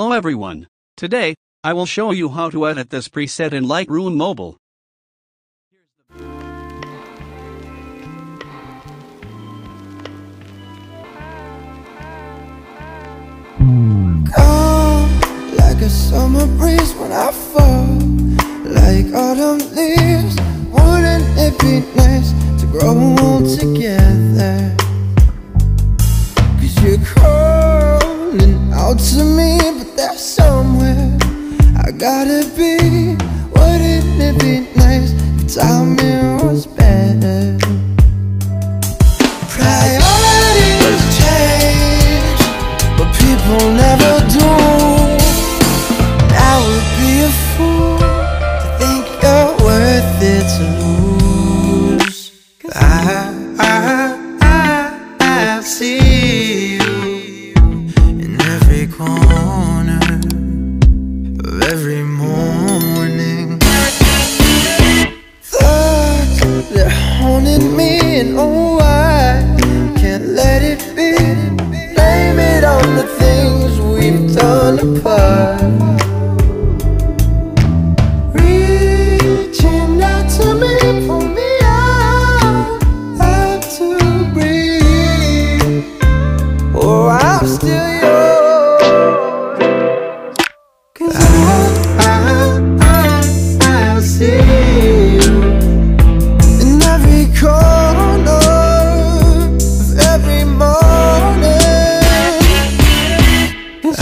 Hello everyone. Today, I will show you how to edit this preset in Lightroom Mobile. Come like a summer breeze when I fall, like autumn leaves. Wouldn't it be nice to grow old together? 'Cause you're calling out to me, but there's somewhere I gotta be. Wouldn't it be nice if timing was better? Priorities change, but people never do. I would be a fool to think you're worth it to lose. 'Cause I see you in every corner of every morning. Thoughts, they're haunting me, and oh, I can't let it be. Blame it on the things we've done apart. Reaching out to me, pull me out, have to breathe. Oh, I'm still yours. 'Cause I see you in every corner of every morning. 'Cause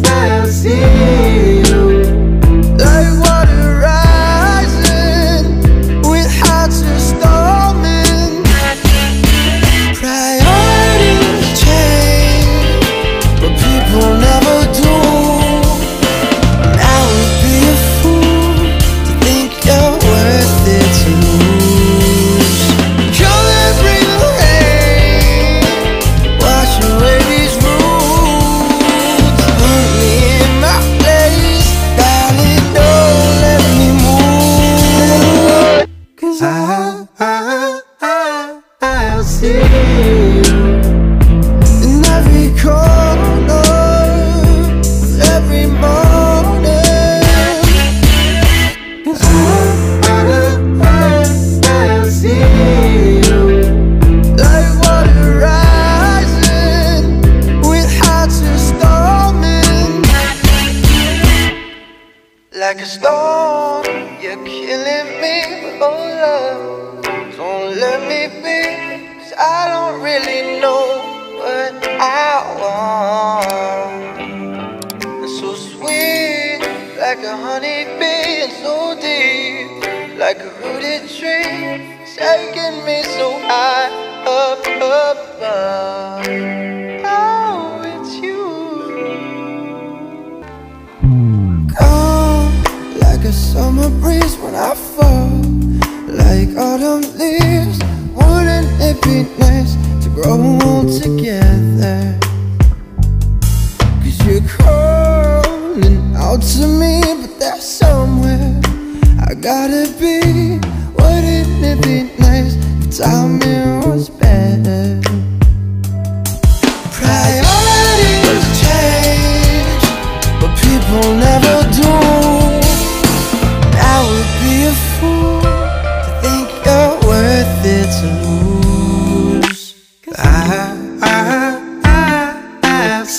I see you like water rising with hearts are storming. Priorities change, but people never do. And I would be a fool to think you're worth it to lose. Come and bring the rain, wash away these roots. Put me in my place, darling, don't let me move. 'Cause I see you in every corner of every morning. 'Cause I see you like water rising with hearts are storming. Like a storm, you're killing me with oh love. Don't let me be, 'cause I don't really know what I want. It's so sweet, like a honeybee, and so deep, like a rooted tree, taking me so high up above. Oh, it's you. Come like a summer breeze when I fall, like autumn leaves. Wouldn't it be nice to grow old together? 'Cause you're calling out to me, but there's somewhere I gotta be. Wouldn't it be nice if timing was better? Priorities change, but people never do. I would be a fool to think you're worth it to lose. 'Cause I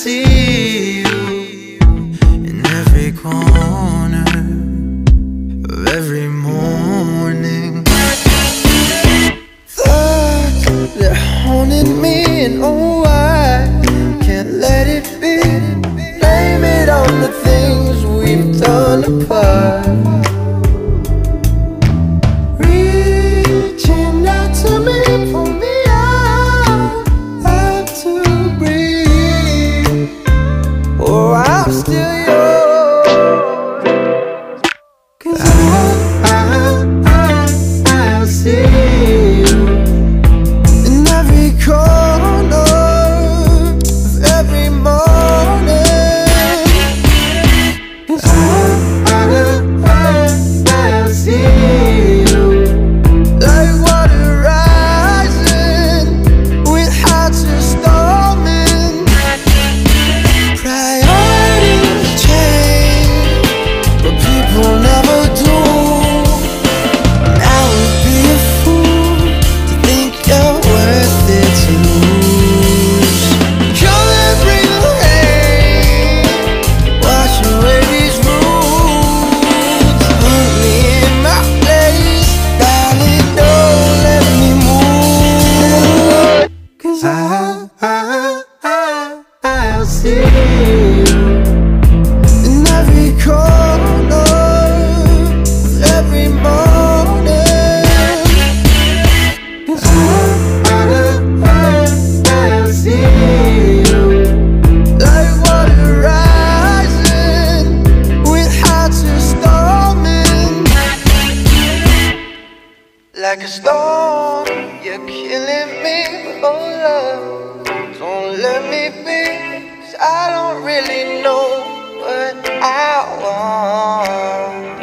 see you in every corner of every morning. Thoughts, they're haunting me, and oh, I can't let it be. Blame it on the things we've done apart. like a storm. You're killing me with your love. Don't let me be, 'cause I don't really know what I want.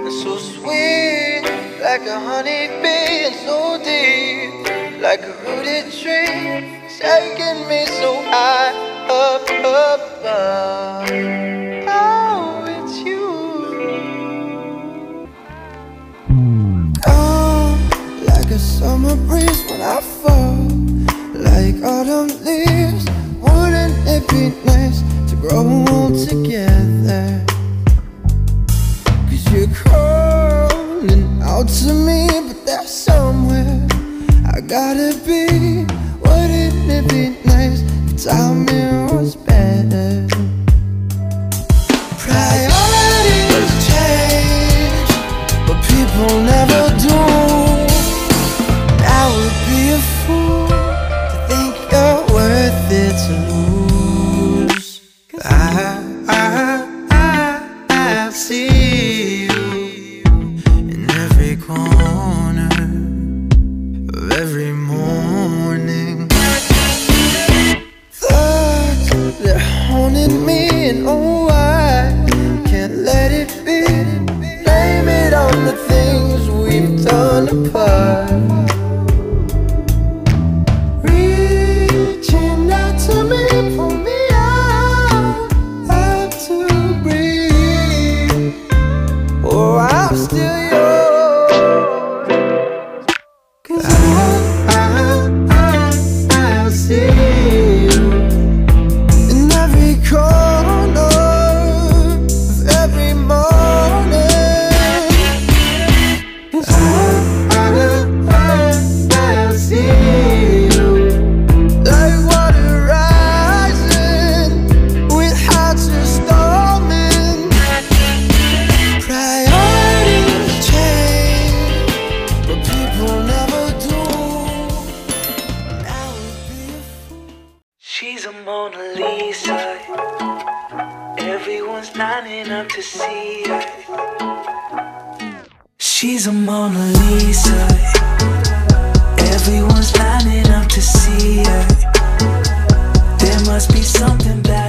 It's so sweet, like a honeybee, and so deep, like a rooted tree, taking me so high up above. Oh, it's you. Oh, like a summer breeze when I fall, like autumn leaves. Wouldn't it be nice to grow old together? 'Cause you're calling out to me, but there's somewhere I gotta be. Wouldn't it be nice if timing was better? Priorities change, but people never do. I would be a fool to think you're worth it to lose. I see you in every corner of every morning. Thoughts that haunted me, and oh, I can't let it be. Blame it on the things we've done apart. Reaching out to me, pull me out, up to breathe. Oh, I'm still yours, 'cause I see you in every corner of every morning. 'Cause I see you like water rising with hearts are storming. Priorities change, but people never do. I would be a fool. She's a Mona Lisa. Everyone's lining up to see her. She's a Mona Lisa. Everyone's lining up to see her. There must be something about